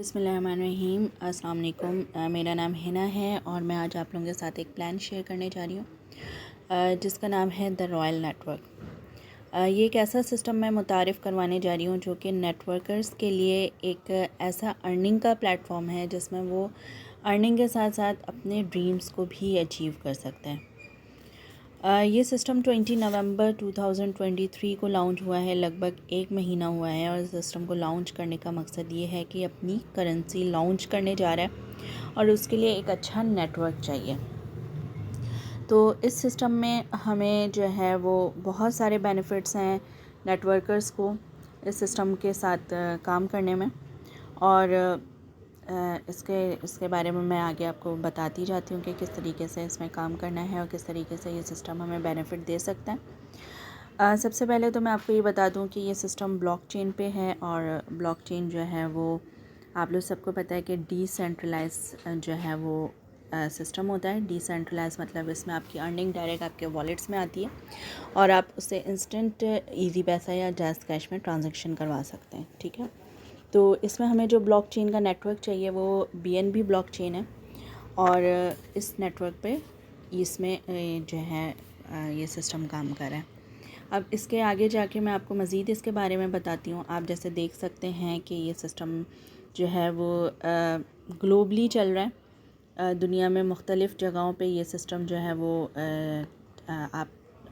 बिस्मिल्लाहिर्रहमानिर्रहीम। अस्सलाम वालेकुम। मेरा नाम हिना है और मैं आज आप लोगों के साथ एक प्लान शेयर करने जा रही हूँ जिसका नाम है द रॉयल नेटवर्क। ये एक ऐसा सिस्टम मैं मुतारिफ़ करवाने जा रही हूँ जो कि नेटवर्कर्स के लिए एक ऐसा अर्निंग का प्लेटफॉर्म है जिसमें वो अर्निंग के साथ साथ अपने ड्रीम्स को भी अचीव कर सकते हैं। ये सिस्टम 20 नवंबर 2023 को लॉन्च हुआ है। लगभग 1 महीना हुआ है और इस सिस्टम को लॉन्च करने का मकसद ये है कि अपनी करेंसी लॉन्च करने जा रहा है और उसके लिए एक अच्छा नेटवर्क चाहिए। तो इस सिस्टम में हमें जो है वो बहुत सारे बेनिफिट्स हैं नेटवर्कर्स को इस सिस्टम के साथ काम करने में, और इसके बारे में मैं आगे आपको बताती जाती हूँ कि किस तरीके से इसमें काम करना है और किस तरीके से ये सिस्टम हमें बेनिफिट दे सकता है। सबसे पहले तो मैं आपको ये बता दूँ कि ये सिस्टम ब्लॉकचेन पे है और ब्लॉकचेन जो है वो आप लोग सबको पता है कि डिसेंट्रलाइज जो है वो सिस्टम होता है। डिसेंट्रलाइज मतलब इसमें आपकी अर्निंग डायरेक्ट आपके वॉलेट्स में आती है और आप उससे इंस्टेंट इजी पैसा या जैज़ कैश में ट्रांजैक्शन करवा सकते हैं। ठीक है, तो इसमें हमें जो ब्लॉकचेन का नेटवर्क चाहिए वो BNB ब्लॉकचेन है और इस नेटवर्क पे इसमें जो है ये सिस्टम काम कर रहा है। अब इसके आगे जाके मैं आपको मज़ीद इसके बारे में बताती हूँ। आप जैसे देख सकते हैं कि ये सिस्टम जो है वो ग्लोबली चल रहा है। दुनिया में मुख्तलिफ़ जगहों पे ये सिस्टम जो है वो आप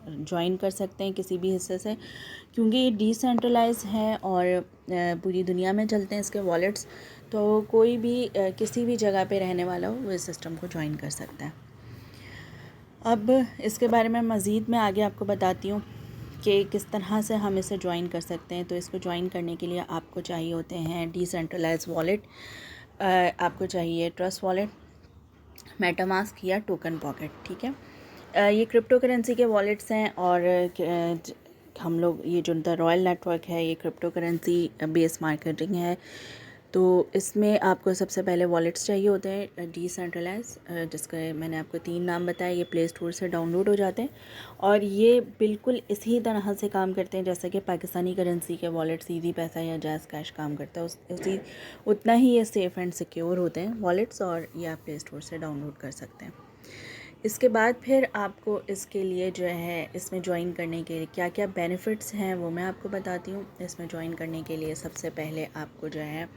ज्वाइन कर सकते हैं किसी भी हिस्से से, क्योंकि ये डिसेंट्रलाइज है और पूरी दुनिया में चलते हैं इसके वॉलेट्स। तो कोई भी किसी भी जगह पे रहने वाला हो वो इस सिस्टम को ज्वाइन कर सकता है। अब इसके बारे में मज़ीद मैं आगे आपको बताती हूँ कि किस तरह से हम इसे ज्वाइन कर सकते हैं। तो इसको ज्वाइन करने के लिए आपको चाहिए होते हैं डिसेंट्रलाइज वॉलेट, आपको चाहिए ट्रस्ट वॉलेट, मेटामास्क या टोकन पॉकेट। ठीक है, ये क्रिप्टो करेंसी के वॉलेट्स हैं और हम लोग ये जो द रॉयल नेटवर्क है ये क्रिप्टो करेंसी बेस मार्केटिंग है। तो इसमें आपको सबसे पहले वॉलेट्स चाहिए होते हैं डिसेंट्रलाइज, जिसका मैंने आपको 3 नाम बताए। ये प्ले स्टोर से डाउनलोड हो जाते हैं और ये बिल्कुल इसी तरह से काम करते हैं जैसे कि पाकिस्तानी करेंसी के वॉलेट्स ईजी पैसा या जैज़ कैश काम करता है। उसी उतना ही ये सेफ़ एंड सिक्योर होते हैं वॉलेट्स और ये आप प्ले स्टोर से डाउनलोड कर सकते हैं। इसके बाद फिर आपको इसके लिए जो है इसमें ज्वाइन करने के लिए क्या क्या बेनिफिट्स हैं वो मैं आपको बताती हूँ। इसमें ज्वाइन करने के लिए सबसे पहले आपको जो है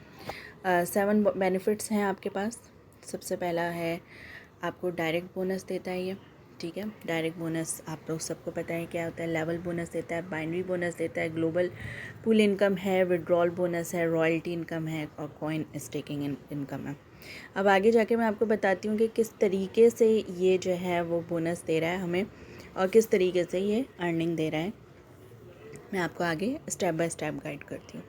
7 बेनिफिट्स हैं आपके पास। सबसे पहला है आपको डायरेक्ट बोनस देता है ये। ठीक है, डायरेक्ट बोनस आप लोग सबको पता है क्या होता है। लेवल बोनस देता है, बाइनरी बोनस देता है, ग्लोबल पूल इनकम है, विड्रॉल बोनस है, रॉयल्टी इनकम है और कॉइन स्टेकिंग इनकम है। अब आगे जाके मैं आपको बताती हूँ कि किस तरीके से ये जो है वो बोनस दे रहा है हमें और किस तरीके से ये अर्निंग दे रहा है। मैं आपको आगे स्टेप बाय स्टेप गाइड करती हूँ।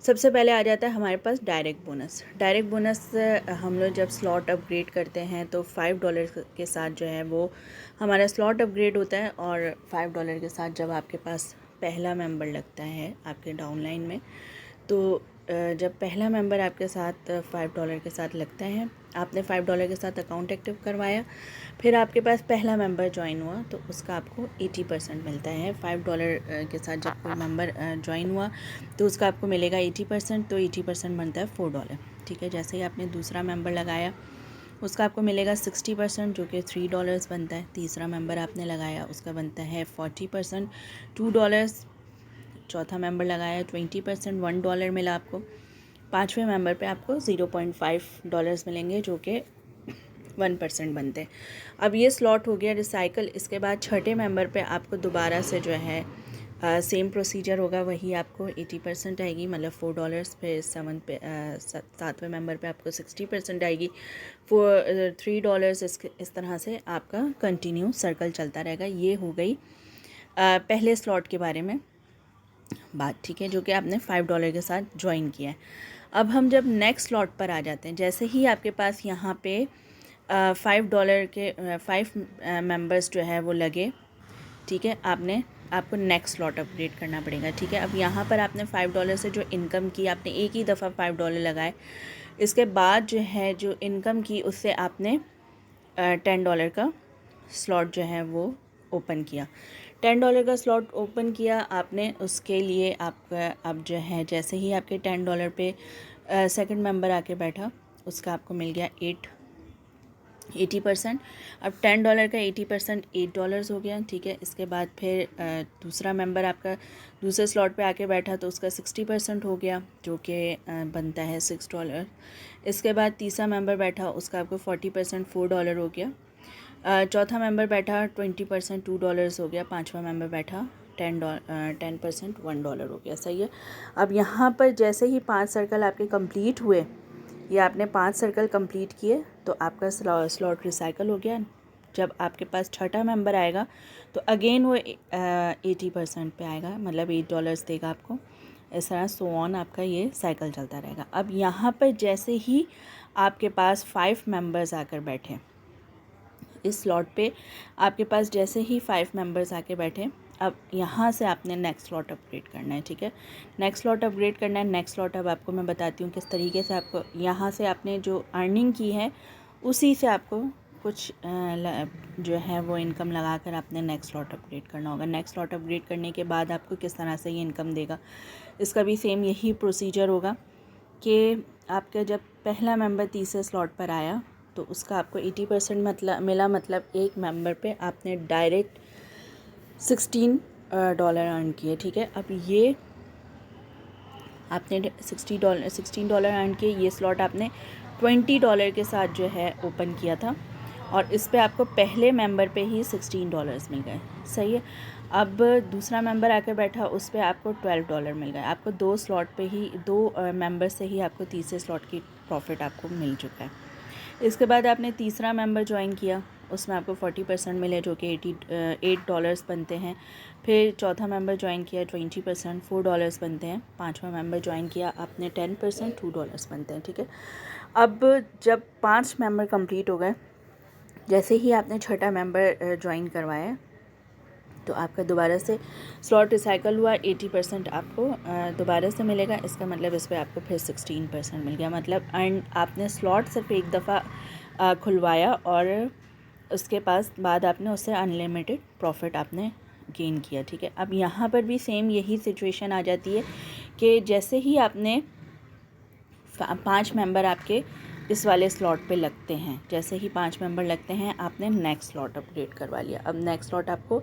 सबसे पहले आ जाता है हमारे पास डायरेक्ट बोनस। डायरेक्ट बोनस हम लोग जब स्लॉट अपग्रेड करते हैं तो $5 के साथ जो है वो हमारा स्लॉट अपग्रेड होता है और $5 के साथ जब आपके पास पहला मेंबर लगता है आपके डाउनलाइन में, तो जब पहला मेंबर आपके साथ $5 के साथ लगता है, आपने $5 के साथ अकाउंट एक्टिव करवाया, फिर आपके पास पहला मेंबर ज्वाइन हुआ तो उसका आपको 80% मिलता है। $5 के साथ जब कोई मेंबर ज्वाइन हुआ तो उसका आपको मिलेगा 80%, तो 80% बनता है $4। ठीक है, जैसे ही आपने दूसरा मेंबर लगाया उसका आपको मिलेगा 60% जो कि $3 बनता है। तीसरा मेंबर आपने लगाया उसका बनता है 40%, $2। चौथा मेंबर लगाया 20%, $1 मिला आपको। पाँचवें मेंबर पे आपको $0.5 मिलेंगे जो कि 1% बनते हैं। अब ये स्लॉट हो गया रिसाइकल। इसके बाद छठे मेंबर पे आपको दोबारा से जो है सेम प्रोसीजर होगा, वही आपको 80% आएगी, मतलब $4 पे सातवें मेंबर पे आपको 60% आएगी, $3 इस तरह से आपका कंटिन्यू सर्कल चलता रहेगा। ये हो गई पहले स्लॉट के बारे में बात। ठीक है, जो कि आपने $5 के साथ ज्वाइन किया है। अब हम जब नेक्स्ट स्लॉट पर आ जाते हैं, जैसे ही आपके पास यहाँ पे $5 के 5 मेंबर्स जो है वो लगे, ठीक है, आपको नेक्स्ट स्लॉट अपग्रेड करना पड़ेगा। ठीक है, अब यहाँ पर आपने $5 से जो इनकम की, आपने एक ही दफ़ा $5 लगाए, इसके बाद जो है जो इनकम की उससे आपने $10 का स्लॉट जो है वो ओपन किया। $10 का स्लॉट ओपन किया आपने, उसके लिए आपका अब जो है जैसे ही आपके $10 पे सेकंड मेंबर आके बैठा, उसका आपको मिल गया 80%। अब $10 का 80% $8 हो गया, ठीक है। इसके बाद फिर दूसरा मेंबर आपका दूसरे स्लॉट पे आके बैठा तो उसका 60% हो गया, जो कि बनता है $6। इसके बाद तीसरा मेंबर बैठा, उसका आपको 40% $4 हो गया। चौथा मेंबर बैठा 20% $2 हो गया। पांचवा मेंबर बैठा 10% $1 हो गया। सही है। अब यहाँ पर जैसे ही 5 सर्कल आपके कंप्लीट हुए, ये आपने 5 सर्कल कंप्लीट किए तो आपका स्लॉट रिसाइकल हो गया। जब आपके पास छठा मेंबर आएगा तो अगेन वो 80% पे आएगा, मतलब $8 देगा आपको। इस तरह सो ऑन आपका ये साइकिल चलता रहेगा। अब यहाँ पर जैसे ही आपके पास 5 मेंबर्स आकर बैठे इस स्लॉट पे, आपके पास जैसे ही 5 मेंबर्स आके बैठे, अब यहाँ से आपने नेक्स्ट स्लॉट अपग्रेड करना है, ठीक है। नेक्स्ट स्लॉट अपग्रेड करना है। नेक्स्ट स्लॉट अब आपको मैं बताती हूँ किस तरीके से आपको यहाँ से आपने जो अर्निंग की है उसी से आपको कुछ जो है वो इनकम लगा कर आपने नेक्स्ट स्लॉट अपग्रेड करना होगा। नेक्स्ट स्लॉट अपग्रेड करने के बाद आपको किस तरह से ये इनकम देगा, इसका भी सेम यही प्रोसीजर होगा कि आपका जब पहला मेंबर तीसरे स्लॉट पर आया तो उसका आपको 80% मिला, मतलब एक मेंबर पे आपने डायरेक्ट $16 अर्न किए, ठीक है। अब ये आपने $16 अर्न किए। ये स्लॉट आपने $20 के साथ जो है ओपन किया था और इस पे आपको पहले मेंबर पे ही $16 मिल गए। सही है। अब दूसरा मेंबर आकर बैठा, उस पे आपको $12 मिल गए। आपको 2 स्लॉट पे ही 2 मेंबर से ही आपको तीसरे स्लॉट की प्रॉफिट आपको मिल चुका है। इसके बाद आपने तीसरा मेंबर ज्वाइन किया, उसमें आपको 40% मिले, जो कि $8 बनते हैं। फिर चौथा मेंबर ज्वाइन किया, 20% $4 बनते हैं। पांचवा मेंबर ज्वाइन किया आपने, 10% $2 बनते हैं, ठीक है। अब जब 5 मेंबर कंप्लीट हो गए, जैसे ही आपने छठा मेंबर ज्वाइन करवाया तो आपका दोबारा से स्लॉट रिसाइकल हुआ, 80% आपको दोबारा से मिलेगा। इसका मतलब इस पर आपको फिर 16% मिल गया। मतलब आपने स्लॉट सिर्फ एक दफ़ा खुलवाया और उसके बाद आपने उससे अनलिमिटेड प्रॉफिट आपने गेन किया, ठीक है। अब यहाँ पर भी सेम यही सिचुएशन आ जाती है कि जैसे ही आपने 5 मेंबर आपके इस वाले स्लॉट पे लगते हैं, जैसे ही 5 मेंबर लगते हैं आपने नेक्स्ट स्लॉट अपग्रेड करवा लिया। अब नेक्स्ट स्लॉट आपको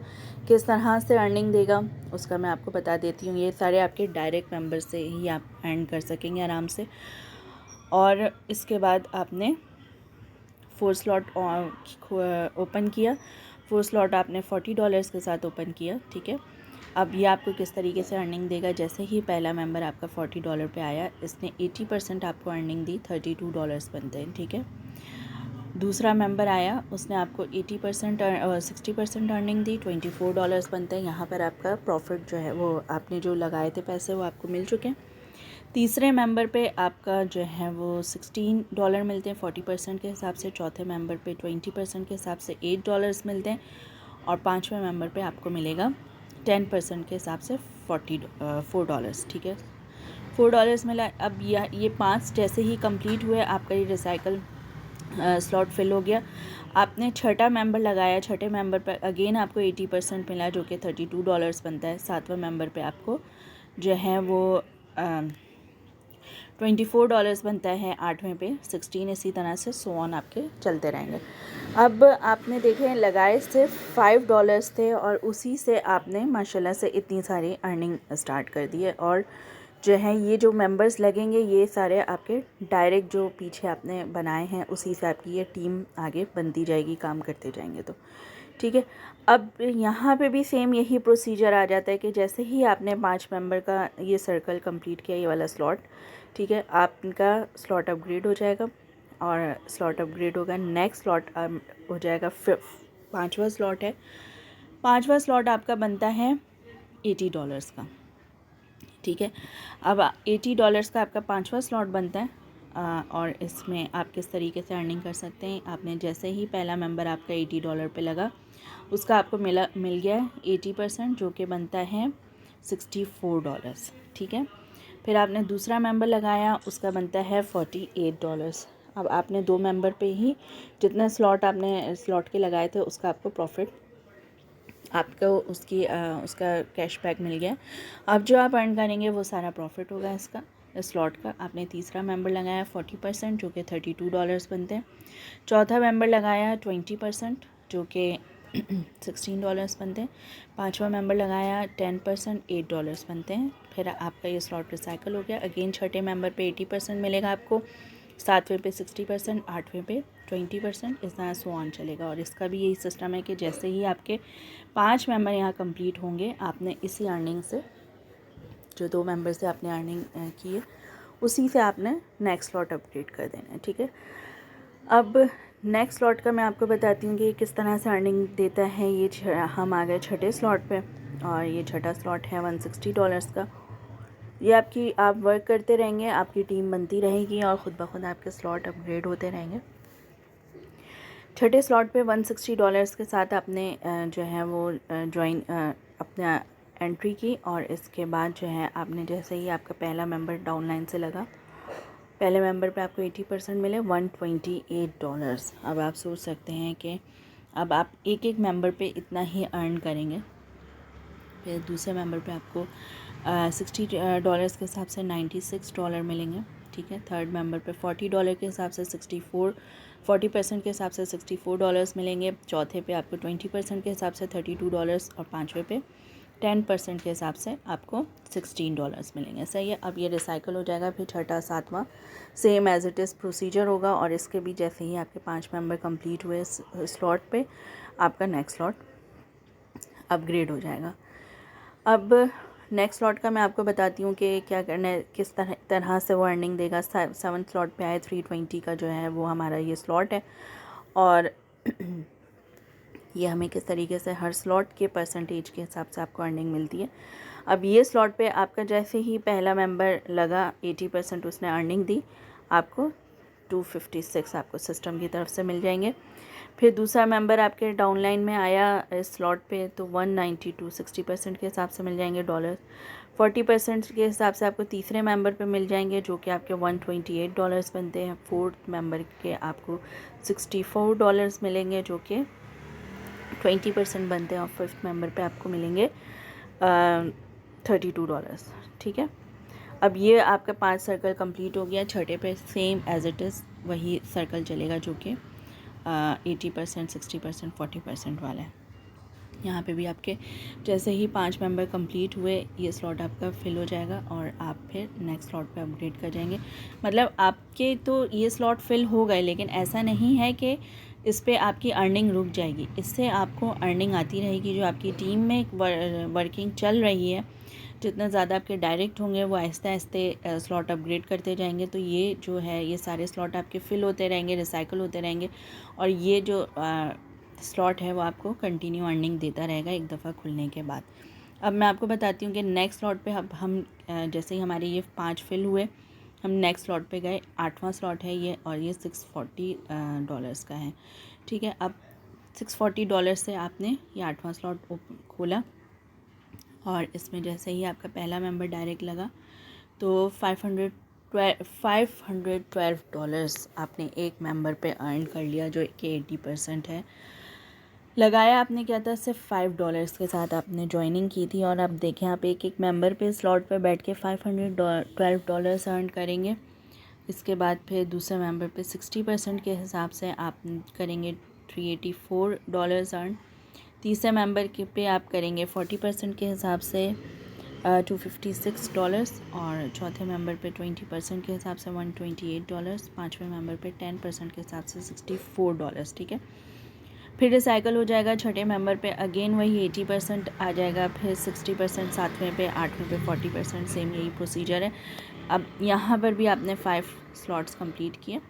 किस तरह से अर्निंग देगा उसका मैं आपको बता देती हूँ। ये सारे आपके डायरेक्ट मेंबर से ही आप अर्न कर सकेंगे आराम से। और इसके बाद आपने 4 स्लॉट ओपन किया। 4 स्लॉट आपने $40 के साथ ओपन किया, ठीक है। अब ये आपको किस तरीके से अर्निंग देगा, जैसे ही पहला मेंबर आपका $40 पे आया, इसने 80% आपको अर्निंग दी, $32 बनते हैं, ठीक है। दूसरा मेंबर आया, उसने आपको 60% अर्निंग दी, $24 बनते हैं। यहाँ पर आपका प्रॉफिट जो है वो आपने जो लगाए थे पैसे वो आपको मिल चुके हैं। तीसरे मेंबर पे आपका जो है वो $16 मिलते हैं 40% के हिसाब से। चौथे मेंबर पे 20% के हिसाब से $8 मिलते हैं। और पांचवें मेंबर पे आपको मिलेगा 10% के हिसाब से $4, ठीक है। $4 मिला। अब ये 5 जैसे ही कंप्लीट हुए आपका ये रिसाइकल स्लॉट फिल हो गया। आपने छठा मेंबर लगाया, छठे मेंबर पर अगेन आपको 80% मिला, जो कि $32 बनता है। सातवें मेंबर पे आपको जो है वो $24 बनता है। आठवें पे 16, इसी तरह से सो ऑन आपके चलते रहेंगे। अब आपने देखें लगाए सिर्फ $5 थे और उसी से आपने माशाल्लाह से इतनी सारी अर्निंग स्टार्ट कर दी है। और जो है ये जो मेंबर्स लगेंगे ये सारे आपके डायरेक्ट जो पीछे आपने बनाए हैं उसी से आपकी ये टीम आगे बनती जाएगी, काम करते जाएंगे तो ठीक है। अब यहाँ पे भी सेम यही प्रोसीजर आ जाता है कि जैसे ही आपने 5 मेंबर का ये सर्कल कंप्लीट किया, ये वाला स्लॉट, ठीक है, आपका स्लॉट अपग्रेड हो जाएगा। और स्लॉट अपग्रेड होगा, नेक्स्ट स्लॉट हो जाएगा। 5वां स्लॉट है, 5वां स्लॉट आपका बनता है $80 का, ठीक है। अब $80 का आपका 5वां स्लॉट बनता है। और इसमें आप किस तरीके से अर्निंग कर सकते हैं, आपने जैसे ही पहला मेंबर आपका $80 पे लगा, उसका आपको मिल गया 80%, जो कि बनता है $64, ठीक है। फिर आपने दूसरा मेंबर लगाया, उसका बनता है $48। अब आपने 2 मेंबर पे ही जितना स्लॉट आपने स्लॉट के लगाए थे उसका आपको प्रॉफिट आपको उसका कैशबैक मिल गया। अब जो आप अर्न करेंगे वो सारा प्रॉफिट होगा इसका। स्लॉट का आपने तीसरा मेंबर लगाया 40% जो कि $32 बनते हैं। चौथा मेंबर लगाया 20% जो कि $16 बनते हैं। पांचवा मेंबर लगाया 10% $8 बनते हैं। फिर आपका ये स्लॉट रिसाइकल हो गया। अगेन छठे मेंबर पे 80% मिलेगा आपको, सातवें पे 60%, आठवें पे 20%, इस तरह सो ऑन चलेगा। और इसका भी यही सिस्टम है कि जैसे ही आपके 5 मेंबर यहाँ कंप्लीट होंगे, आपने इसी अर्निंग से, जो 2 मेंबर से आपने अर्निंग की है, उसी से आपने नेक्स्ट स्लॉट अपग्रेड कर देना है। ठीक है, अब नेक्स्ट स्लॉट का मैं आपको बताती हूँ कि किस तरह से अर्निंग देता है। ये हम आ गए छठे स्लॉट पे, और ये छठा स्लॉट है $160 का। ये आप वर्क करते रहेंगे, आपकी टीम बनती रहेगी और ख़ुद ब खुद आपके स्लॉट अपग्रेड होते रहेंगे। छठे स्लॉट पे $160 के साथ आपने जो है वो ज्वाइन अपना एंट्री की, और इसके बाद जो है आपने जैसे ही आपका पहला मेंबर डाउन लाइन से लगा, पहले मेंबर पे आपको 80% मिले $128। अब आप सोच सकते हैं कि अब आप एक एक मेंबर पे इतना ही अर्न करेंगे। फिर दूसरे मेंबर पे आपको $60 के हिसाब से $96 मिलेंगे। ठीक है, थर्ड मेंबर पे $40 के हिसाब से 40% के हिसाब से $64 मिलेंगे। चौथे पे आपको 20% के हिसाब से $32, और पाँचवें पे 10% के हिसाब से आपको $16 मिलेंगे। सही है, अब ये रिसाइकल हो जाएगा। फिर छठा सातवां same as it is procedure होगा, और इसके भी जैसे ही आपके 5 मेंबर कंप्लीट हुए स्लॉट पे, आपका नेक्स्ट स्लॉट अपग्रेड हो जाएगा। अब नेक्स्ट स्लॉट का मैं आपको बताती हूँ कि क्या करना है, किस तरह से वो अर्निंग देगा। 7th स्लॉट पे आए 320 का जो है वो हमारा ये स्लॉट है, और ये हमें किस तरीके से हर स्लॉट के परसेंटेज के हिसाब से आपको अर्निंग मिलती है। अब ये स्लॉट पे आपका जैसे ही पहला मेंबर लगा, 80% उसने अर्निंग दी, आपको 256 आपको सिस्टम की तरफ से मिल जाएंगे। फिर दूसरा मेंबर आपके डाउनलाइन में आया इस स्लॉट पे, तो 192 60% के हिसाब से मिल जाएंगे डॉलर। 40% के हिसाब से आपको तीसरे मेंबर पे मिल जाएंगे, जो कि आपके $128 बनते हैं। फोर्थ मेंबर के आपको $64 मिलेंगे, जो कि 20% बनते हैं। और फिफ्थ मेंबर पे आपको मिलेंगे $32। ठीक है, अब ये आपका 5 सर्कल कंप्लीट हो गया। छठे पे सेम एज़ इट इज़ वही सर्कल चलेगा, जो कि 80%, 60%, 40% वाला है। यहाँ पे भी आपके जैसे ही 5 मेंबर कंप्लीट हुए, ये स्लॉट आपका फिल हो जाएगा, और आप फिर नेक्स्ट स्लॉट पे अपग्रेड कर जाएंगे। मतलब आपके तो ये स्लॉट फिल हो गए, लेकिन ऐसा नहीं है कि इस पे आपकी अर्निंग रुक जाएगी। इससे आपको अर्निंग आती रहेगी। जो आपकी टीम में वर्किंग चल रही है, जितना ज़्यादा आपके डायरेक्ट होंगे, वो आहिस्ते आहिस्ते स्लॉट अपग्रेड करते जाएंगे। तो ये जो है, ये सारे स्लॉट आपके फिल होते रहेंगे, रिसाइकल होते रहेंगे, और ये जो स्लॉट है वो आपको कंटिन्यू अर्निंग देता रहेगा एक दफ़ा खुलने के बाद। अब मैं आपको बताती हूँ कि नेक्स्ट स्लॉट पे अब हम जैसे ही हमारे ये 5 फिल हुए, हम नेक्स्ट स्लॉट पे गए। 8वां स्लॉट है ये, और ये $640 का है। ठीक है, अब $640 से आपने ये 8वां स्लॉट खोला, और इसमें जैसे ही आपका पहला मेंबर डायरेक्ट लगा, तो $512 आपने एक मेंबर पे अर्न कर लिया, जो कि 80% है। लगाया आपने क्या था, सिर्फ $5 के साथ आपने ज्वाइनिंग की थी, और अब देखें आप एक एक मेंबर पे स्लॉट पे बैठ के $512 अर्न करेंगे। इसके बाद फिर दूसरे मेंबर पे 60% के हिसाब से आप करेंगे $384 अर्न। तीसरे मेंबर के पे आप करेंगे 40% के हिसाब से $256, और चौथे मेंबर पे 20% के हिसाब से $128। पाँचवें मेंबर पे 10% के हिसाब से $64। ठीक है, फिर रिसाइकल हो जाएगा। छठे मेंबर पे अगेन वही 80% आ जाएगा, फिर 60%, सातवें पे, आठवें पे 40%, सेम यही प्रोसीजर है। अब यहाँ पर भी आपने 5 स्लॉट्स कंप्लीट किए,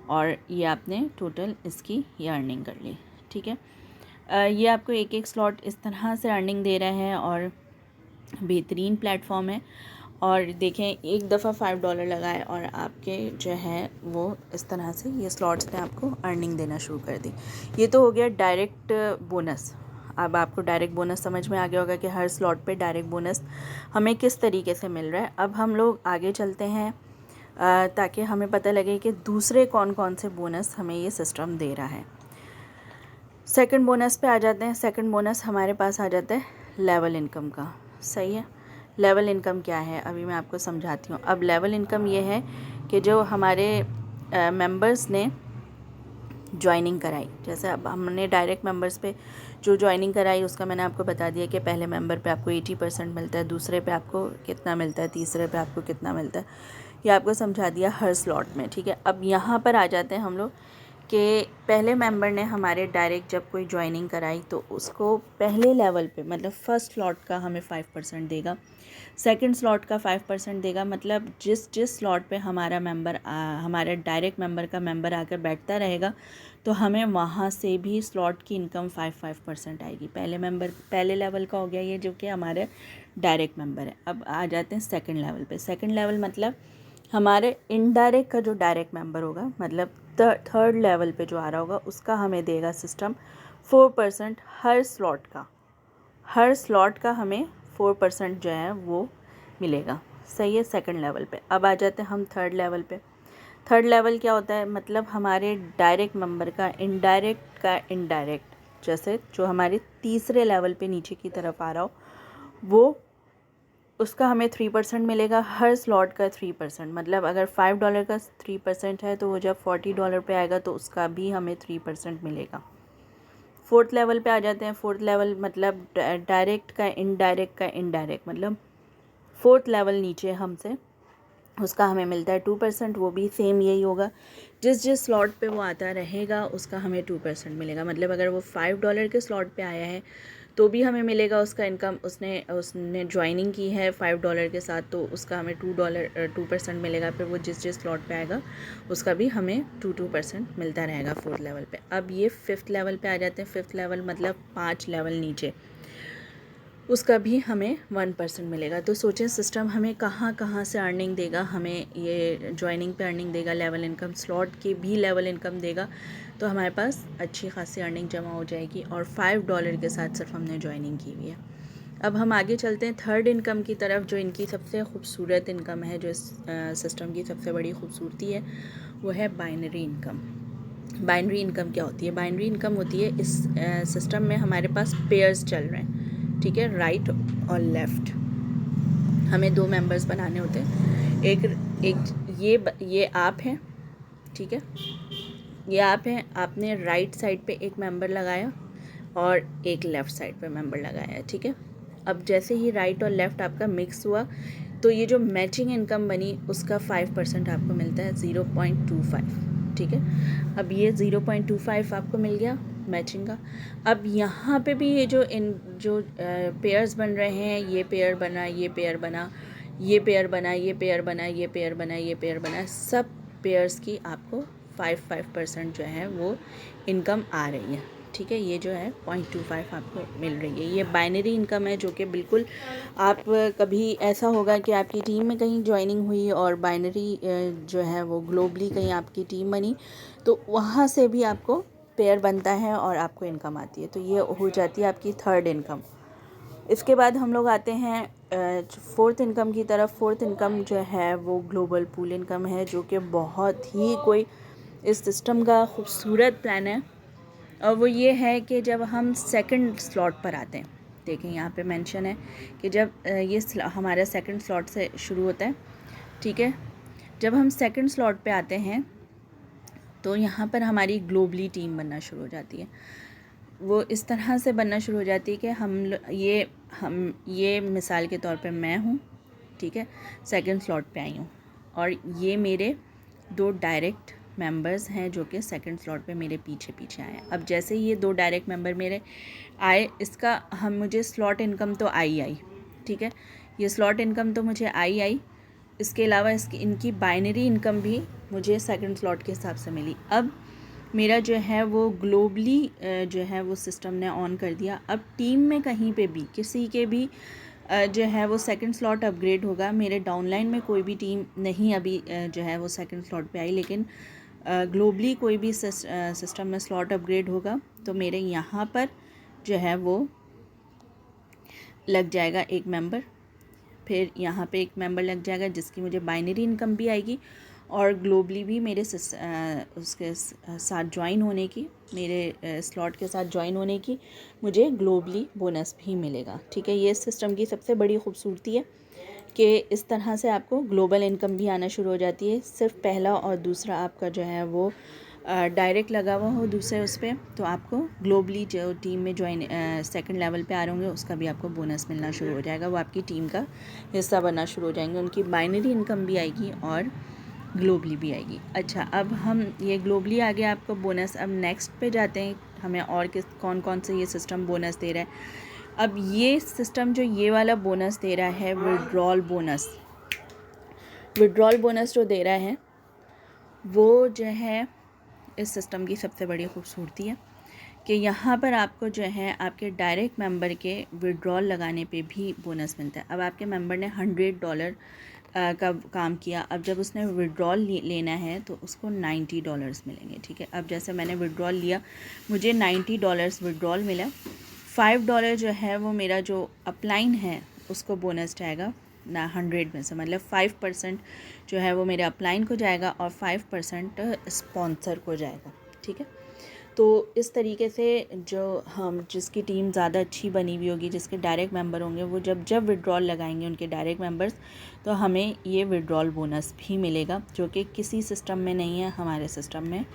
और ये आपने टोटल इसकी ये अर्निंग कर ली। ठीक है, ये आपको एक एक स्लॉट इस तरह से अर्निंग दे रहा है, और बेहतरीन प्लेटफॉर्म है। और देखें, एक दफ़ा $5 लगाए और आपके जो है वो इस तरह से ये स्लॉट्स ने आपको अर्निंग देना शुरू कर दी। ये तो हो गया डायरेक्ट बोनस। अब आपको डायरेक्ट बोनस समझ में आ गया होगा कि हर स्लॉट पे डायरेक्ट बोनस हमें किस तरीके से मिल रहा है। अब हम लोग आगे चलते हैं ताकि हमें पता लगे कि दूसरे कौन कौन से बोनस हमें ये सिस्टम दे रहा है। सेकंड बोनस पे आ जाते हैं। सेकंड बोनस हमारे पास आ जाता है लेवल इनकम का। सही है, लेवल इनकम क्या है अभी मैं आपको समझाती हूँ। अब लेवल इनकम ये है कि जो हमारे मेंबर्स ने ज्वाइनिंग कराई, जैसे अब हमने डायरेक्ट मेंबर्स पे जो ज्वाइनिंग कराई उसका मैंने आपको बता दिया कि पहले मेंबर पे आपको 80% मिलता है, दूसरे पे आपको कितना मिलता है, तीसरे पे आपको कितना मिलता है, ये आपको समझा दिया हर स्लॉट में। ठीक है, अब यहाँ पर आ जाते हैं हम लोग कि पहले मेंबर ने हमारे डायरेक्ट जब कोई ज्वाइनिंग कराई तो उसको पहले लेवल पे मतलब फ़र्स्ट स्लॉट का हमें 5% देगा, सेकंड स्लॉट का 5% देगा। मतलब जिस जिस स्लॉट पे हमारा मेंबर हमारे डायरेक्ट मेंबर का मेंबर आकर बैठता रहेगा तो हमें वहाँ से भी स्लॉट की इनकम 5% आएगी। पहले लेवल का हो गया ये, जो कि हमारे डायरेक्ट मेंबर है। अब आ जाते हैं सेकंड लेवल पे। सेकंड लेवल मतलब हमारे इनडायरेक्ट का जो डायरेक्ट मेंबर होगा, मतलब थर्ड लेवल पे जो आ रहा होगा उसका हमें देगा सिस्टम 4% हर स्लॉट का हमें 4% जो है वो मिलेगा। सही है, सेकंड लेवल पे। अब आ जाते हैं हम थर्ड लेवल पे। थर्ड लेवल क्या होता है, मतलब हमारे डायरेक्ट मेंबर का इनडायरेक्ट, जैसे जो हमारे तीसरे लेवल पे नीचे की तरफ आ रहा हो वो, उसका हमें 3% मिलेगा हर स्लॉट का 3%। मतलब अगर $5 का 3% है तो वो जब $40 पे आएगा तो उसका भी हमें 3% मिलेगा। फोर्थ लेवल पे आ जाते हैं। फोर्थ लेवल मतलब डायरेक्ट का इनडायरेक्ट मतलब फोर्थ लेवल नीचे हमसे, उसका हमें मिलता है 2%। वो भी सेम यही होगा, जिस जिस स्लॉट पे वो आता रहेगा उसका हमें 2% मिलेगा। मतलब अगर वो $5 के स्लॉट पे आया है तो भी हमें मिलेगा उसका इनकम। उसने ज्वाइनिंग की है $5 के साथ तो उसका हमें $2% मिलेगा। फिर वो जिस जिस स्लॉट पे आएगा उसका भी हमें 2% मिलता रहेगा फोर्थ लेवल पे। अब ये फिफ्थ लेवल पे आ जाते हैं। फिफ्थ लेवल मतलब 5 लेवल नीचे, उसका भी हमें 1% मिलेगा। तो सोचें सिस्टम हमें कहाँ कहाँ से अर्निंग देगा। हमें ये ज्वाइनिंग पे अर्निंग देगा, लेवल इनकम, स्लॉट की भी लेवल इनकम देगा। तो हमारे पास अच्छी खासी अर्निंग जमा हो जाएगी और $5 के साथ सिर्फ हमने ज्वाइनिंग की हुई है। अब हम आगे चलते हैं थर्ड इनकम की तरफ, जो इनकी सबसे खूबसूरत इनकम है, जो इस सिस्टम की सबसे बड़ी खूबसूरती है, वो है बाइनरी इनकम। बाइनरी इनकम क्या होती है? बाइनरी इनकम होती है इस सिस्टम में हमारे पास पेयर्स चल रहे हैं, ठीक है, राइट और लेफ़्ट। हमें 2 मेंबर्स बनाने होते हैं। एक ये आप हैं, ठीक है, ये आप हैं, आपने राइट साइड पे एक मेंबर लगाया और एक लेफ़्ट साइड पे मेंबर लगाया, ठीक है। अब जैसे ही राइट और लेफ़्ट आपका मिक्स हुआ तो ये जो मैचिंग इनकम बनी उसका 5% आपको मिलता है, 0.25, ठीक है। अब ये 0.25 आपको मिल गया मैचिंग का। अब यहाँ पे भी ये जो पेयर्स बन रहे हैं, ये पेयर बना, ये पेयर बना, ये पेयर बना, ये पेयर बना, ये पेयर बना, ये पेयर बना, सब पेयर्स की आपको 5% जो है वो इनकम आ रही है, ठीक है। ये जो है 0.25 आपको मिल रही है। ये बाइनरी इनकम है, जो कि बिल्कुल आप कभी ऐसा होगा कि आपकी टीम में कहीं ज्वाइनिंग हुई और बाइनरी जो है वो ग्लोबली कहीं आपकी टीम बनी तो वहाँ से भी आपको पेयर बनता है और आपको इनकम आती है। तो ये हो जाती है आपकी थर्ड इनकम। इसके बाद हम लोग आते हैं फोर्थ इनकम की तरफ। फोर्थ इनकम जो है वो ग्लोबल पूल इनकम है, जो कि बहुत ही कोई इस सिस्टम का खूबसूरत प्लान है। और वो ये है कि जब हम सेकंड स्लॉट पर आते हैं, देखें यहाँ पे मेंशन है कि जब ये हमारा सेकंड स्लॉट से शुरू होता है, ठीक है। जब हम सेकंड स्लॉट पे आते हैं तो यहाँ पर हमारी ग्लोबली टीम बनना शुरू हो जाती है। वो इस तरह से बनना शुरू हो जाती है कि हम ये मिसाल के तौर पे मैं हूँ, ठीक है, सेकंड स्लॉट पे आई हूँ और ये मेरे 2 डायरेक्ट मेंबर्स हैं जो कि सेकंड स्लॉट पे मेरे पीछे पीछे आए हैं। अब जैसे ही ये 2 डायरेक्ट मेंबर मेरे आए, इसका मुझे स्लॉट इनकम तो आई, ठीक है, ये स्लॉट इनकम तो मुझे आई। इसके अलावा इनकी बाइनरी इनकम भी मुझे सेकंड स्लॉट के हिसाब से मिली। अब मेरा जो है वो ग्लोबली जो है वो सिस्टम ने ऑन कर दिया। अब टीम में कहीं पे भी किसी के भी जो है वो सेकंड स्लॉट अपग्रेड होगा। मेरे डाउनलाइन में कोई भी टीम नहीं अभी जो है वो सेकंड स्लॉट पे आई, लेकिन ग्लोबली कोई भी सिस्टम में स्लॉट अपग्रेड होगा तो मेरे यहाँ पर जो है वो लग जाएगा एक मेंबर, फिर यहाँ पे एक मेंबर लग जाएगा जिसकी मुझे बाइनरी इनकम भी आएगी और ग्लोबली भी मेरे उसके साथ ज्वाइन होने की, मेरे स्लॉट के साथ ज्वाइन होने की मुझे ग्लोबली बोनस भी मिलेगा, ठीक है। ये सिस्टम की सबसे बड़ी खूबसूरती है कि इस तरह से आपको ग्लोबल इनकम भी आना शुरू हो जाती है। सिर्फ पहला और दूसरा आपका जो है वो डायरेक्ट लगा हुआ हो दूसरे उस पर, तो आपको ग्लोबली जो टीम में ज्वाइन सेकंड लेवल पे आ रहे होंगे उसका भी आपको बोनस मिलना शुरू हो जाएगा, वो आपकी टीम का हिस्सा बनना शुरू हो जाएंगे। उनकी बाइनरी इनकम भी आएगी और ग्लोबली भी आएगी। अच्छा, अब हम ये ग्लोबली आ गया आपको बोनस। अब नेक्स्ट पे जाते हैं, हमें और कौन कौन से ये सिस्टम बोनस दे रहा है। अब ये सिस्टम जो ये वाला बोनस दे रहा है, विड्रॉल बोनस, विड्रॉल बोनस जो दे रहा है वो जो है इस सिस्टम की सबसे बड़ी खूबसूरती है कि यहाँ पर आपको जो है आपके डायरेक्ट मेंबर के विड्रॉल लगाने पे भी बोनस मिलता है। अब आपके मेंबर ने $100 का काम किया, अब जब उसने विड्रॉल लेना है तो उसको $90 मिलेंगे। ठीक है, अब जैसे मैंने विड्रॉल लिया, मुझे $90 विड्रॉल मिला, $5 जो है वो मेरा जो अपलाइन है उसको बोनस जाएगा ना 100 में से, मतलब 5% जो है वो मेरे अपलाइन को जाएगा और 5% स्पॉन्सर को जाएगा। ठीक है, तो इस तरीके से जो हम जिसकी टीम ज़्यादा अच्छी बनी हुई होगी, जिसके डायरेक्ट मेंबर होंगे, वो जब विड्रॉल लगाएंगे उनके डायरेक्ट मेंबर्स, तो हमें ये विड्रॉल बोनस भी मिलेगा, जो कि किसी सिस्टम में नहीं है, हमारे सिस्टम में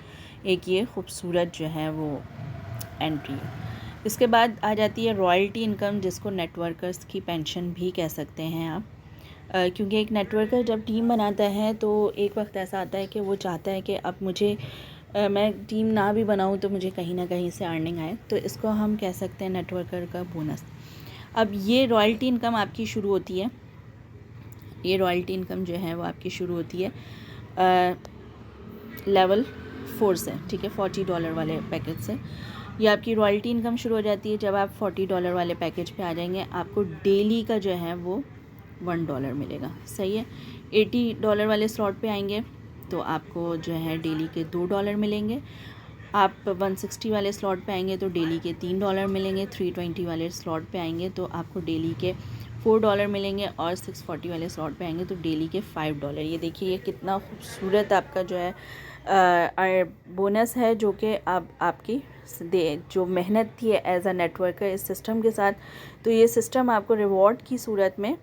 एक ये खूबसूरत जो है वो एंट्री है। इसके बाद आ जाती है रॉयल्टी इनकम, जिसको नेटवर्कर्स की पेंशन भी कह सकते हैं आप। क्योंकि एक नेटवर्कर जब टीम बनाता है तो एक वक्त ऐसा आता है कि वो चाहता है कि अब मुझे मैं टीम ना भी बनाऊं तो मुझे कहीं ना कहीं से अर्निंग आए, तो इसको हम कह सकते हैं नेटवर्कर का बोनस। अब ये रॉयल्टी इनकम आपकी शुरू होती है, ये रॉयल्टी इनकम जो है वो आपकी शुरू होती है लेवल 4 से। ठीक है, $40 वाले पैकेज से ये आपकी रॉयल्टी इनकम शुरू हो जाती है। जब आप $40 वाले पैकेज पे आ जाएंगे, आपको डेली का जो है वो $1 मिलेगा। सही है, $80 वाले स्लॉट पे आएंगे तो आपको जो है डेली के $2 मिलेंगे। आप 160 वाले स्लॉट पे आएंगे तो डेली के $3 मिलेंगे। 320 वाले स्लॉट पे आएंगे तो आपको डेली के $4 मिलेंगे और 640 वाले स्लॉट पे आएंगे तो डेली के $5। ये देखिए, ये कितना खूबसूरत आपका जो है बोनस है, जो कि आपकी जो मेहनत थी एज अ नेटवर्कर इस सिस्टम के साथ, तो ये सिस्टम आपको रिवॉर्ड की सूरत में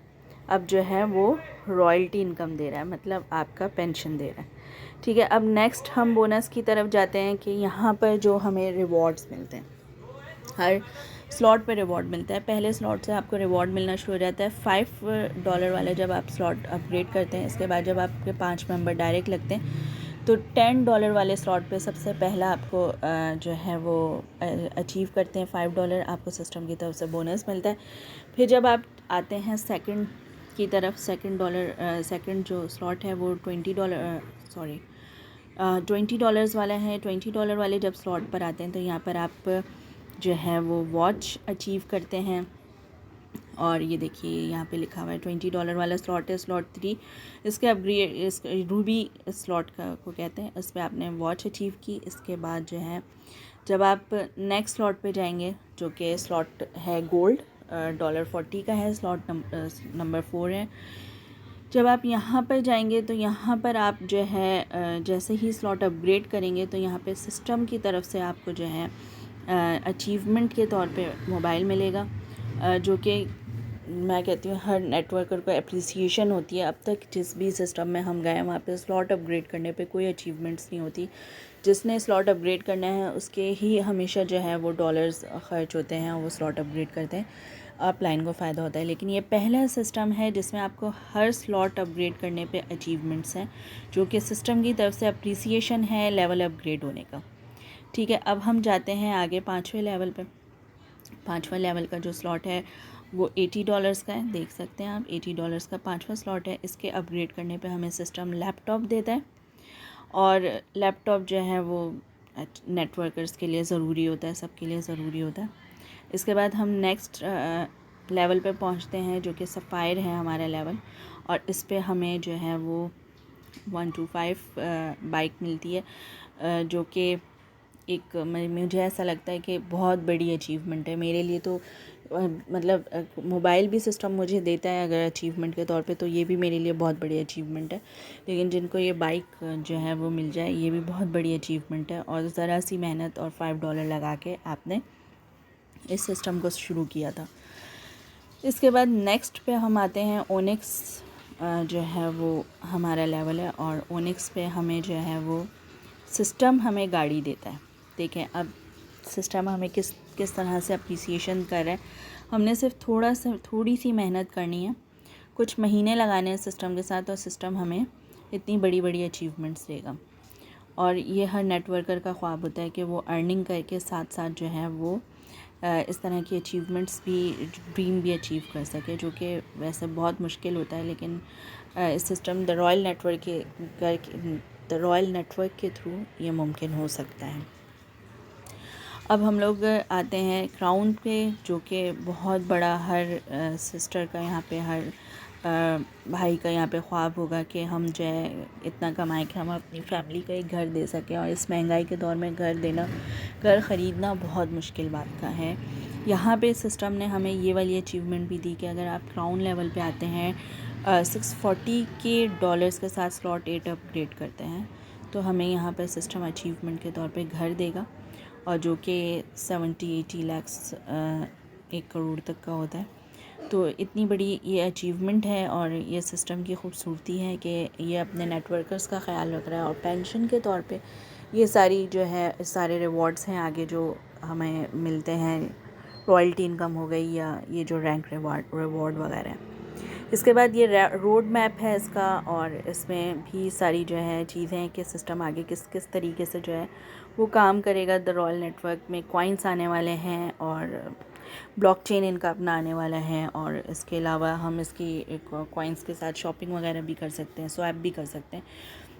अब जो है वो रॉयल्टी इनकम दे रहा है, मतलब आपका पेंशन दे रहा है। ठीक है, अब नेक्स्ट हम बोनस की तरफ जाते हैं कि यहाँ पर जो हमें रिवॉर्ड्स मिलते हैं, हर स्लॉट पे रिवॉर्ड मिलता है। पहले स्लॉट से आपको रिवॉर्ड मिलना शुरू हो जाता है $5 वाले जब आप स्लॉट अपग्रेड करते हैं। इसके बाद जब आपके 5 मेंबर डायरेक्ट लगते हैं तो $10 वाले स्लॉट पे सबसे पहला आपको जो है वो अचीव करते हैं $5, आपको सिस्टम की तरफ से बोनस मिलता है। फिर जब आप आते हैं सेकंड की तरफ, सेकंड जो स्लॉट है वो $20 वाला है। $20 वाले जब स्लॉट पर आते हैं तो यहाँ पर आप जो है वो वॉच अचीव करते हैं, और ये देखिए यहाँ पे लिखा हुआ है $20 वाला स्लॉट है, स्लॉट 3। इसके अपग्रेड, इस रूबी स्लॉट को कहते हैं, इस पर आपने वॉच अचीव की। इसके बाद जो है जब आप नेक्स्ट स्लॉट पे जाएंगे, जो कि स्लॉट है गोल्ड, $40 का है, स्लॉट नंबर 4 है। जब आप यहाँ पर जाएंगे तो यहाँ पर आप जो है जैसे ही स्लॉट अपग्रेड करेंगे तो यहाँ पे सिस्टम की तरफ से आपको जो है अचीवमेंट के तौर पे मोबाइल मिलेगा, जो कि मैं कहती हूँ हर नेटवर्कर को अप्रिसिएशन होती है। अब तक जिस भी सिस्टम में हम गए वहाँ पे स्लॉट अपग्रेड करने पे कोई अचीवमेंट्स नहीं होती। जिसने स्लॉट अपग्रेड करना है उसके ही हमेशा जो है वो डॉलर्स खर्च होते हैं, वो स्लॉट अपग्रेड करते हैं, अपलाइन को फ़ायदा होता है। लेकिन ये पहला सिस्टम है जिसमें आपको हर स्लॉट अपग्रेड करने पे अचीवमेंट्स हैं, जो कि सिस्टम की तरफ से अप्रिसिएशन है लेवल अपग्रेड होने का। ठीक है, अब हम जाते हैं आगे 5वें लेवल पे। 5वां लेवल का जो स्लॉट है वो $80 का है, देख सकते हैं आप, $80 का 5वां स्लॉट है। इसके अपग्रेड करने पे हमें सिस्टम लैपटॉप देता है, और लैपटॉप जो है वो नेटवर्कर्स के लिए ज़रूरी होता है, सबके लिए ज़रूरी होता है। इसके बाद हम नेक्स्ट लेवल पे पहुंचते हैं, जो कि सफ़ायर है हमारा लेवल, और इस पे हमें जो है वो 125 बाइक मिलती है, जो कि एक मुझे ऐसा लगता है कि बहुत बड़ी अचीवमेंट है मेरे लिए। तो मतलब मोबाइल भी सिस्टम मुझे देता है अगर अचीवमेंट के तौर पे, तो ये भी मेरे लिए बहुत बड़ी अचीवमेंट है। लेकिन जिनको ये बाइक जो है वो मिल जाए, ये भी बहुत बड़ी अचीवमेंट है, और ज़रा सी मेहनत और $5 लगा के आपने इस सिस्टम को शुरू किया था। इसके बाद नेक्स्ट पे हम आते हैं ओनिक्स जो है वो हमारा लेवल है और ओनिक्स पे हमें जो है वो सिस्टम हमें गाड़ी देता है। देखें अब सिस्टम हमें किस किस तरह से अप्रिसिएशन कर रहा है। हमने सिर्फ थोड़ी सी मेहनत करनी है, कुछ महीने लगाने हैं सिस्टम के साथ, और सिस्टम हमें इतनी बड़ी बड़ी अचीवमेंट्स देगा। और ये हर नेटवर्कर का ख्वाब होता है कि वो अर्निंग करके साथ साथ जो है वो इस तरह की अचीवमेंट्स भी, ड्रीम भी अचीव कर सके, जो कि वैसे बहुत मुश्किल होता है, लेकिन इस सिस्टम द रॉयल नेटवर्क के थ्रू ये मुमकिन हो सकता है। अब हम लोग आते हैं क्राउन पे, जो कि बहुत बड़ा हर सिस्टर का यहाँ पे, हर भाई का यहाँ पे ख्वाब होगा कि हम जो है इतना कमाएं कि हम अपनी फैमिली को एक घर दे सकें। और इस महंगाई के दौर में घर ख़रीदना बहुत मुश्किल बात का है। यहाँ पे सिस्टम ने हमें ये वाली अचीवमेंट भी दी कि अगर आप क्राउन लेवल पे आते हैं, 640 के डॉलर्स के साथ स्लॉट 8 अपग्रेड करते हैं, तो हमें यहाँ पर सिस्टम अचीवमेंट के तौर पे घर देगा, और जो कि 70-80 लाख्स 1 करोड़ तक का होता है। तो इतनी बड़ी ये अचीवमेंट है, और ये सिस्टम की खूबसूरती है कि ये अपने नेटवर्कर्स का ख़्याल रख रहा है। और पेंशन के तौर पे ये सारी जो है सारे रिवॉर्ड्स हैं आगे जो हमें मिलते हैं, रॉयल्टी इनकम हो गई या ये जो रैंक रिवॉर्ड वगैरह है। इसके बाद ये रोड मैप है इसका, और इसमें भी सारी जो है चीज़ें हैं कि सिस्टम आगे किस किस तरीके से जो है वो काम करेगा। द रॉयल नेटवर्क में कॉइन्स आने वाले हैं, और ब्लॉकचेन इनका अपना आने वाला है, और इसके अलावा हम इसकी कॉइन्स के साथ शॉपिंग वगैरह भी कर सकते हैं, स्वैप भी कर सकते हैं।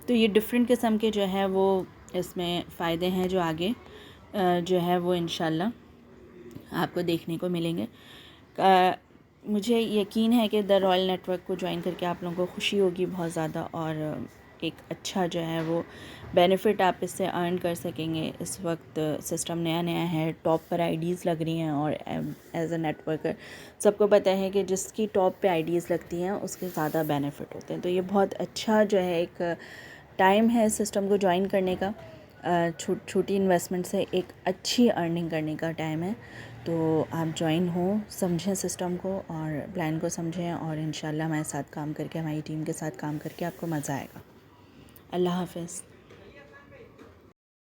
तो ये डिफरेंट किस्म के जो है वो इसमें फ़ायदे हैं जो आगे जो है वो इंशाल्लाह आपको देखने को मिलेंगे। मुझे यकीन है कि द रॉयल नेटवर्क को ज्वाइन करके आप लोगों को खुशी होगी बहुत ज़्यादा, और एक अच्छा जो है वो बेनिफिट आप इससे अर्न कर सकेंगे। इस वक्त सिस्टम नया नया है, टॉप पर आईडीज़ लग रही हैं, और एज अ नेटवर्कर सबको पता है कि जिसकी टॉप पे आईडीज़ लगती हैं उसके ज़्यादा बेनिफिट होते हैं। तो ये बहुत अच्छा जो है एक टाइम है सिस्टम को ज्वाइन करने का। छोटी इन्वेस्टमेंट से एक अच्छी अर्निंग करने का टाइम है। तो आप ज्वाइन हो, समझें सिस्टम को और प्लान को समझें, और इंशाल्लाह हमारे साथ काम करके, हमारी टीम के साथ काम करके आपको मज़ा आएगा। अल्लाह हाफ़िज़।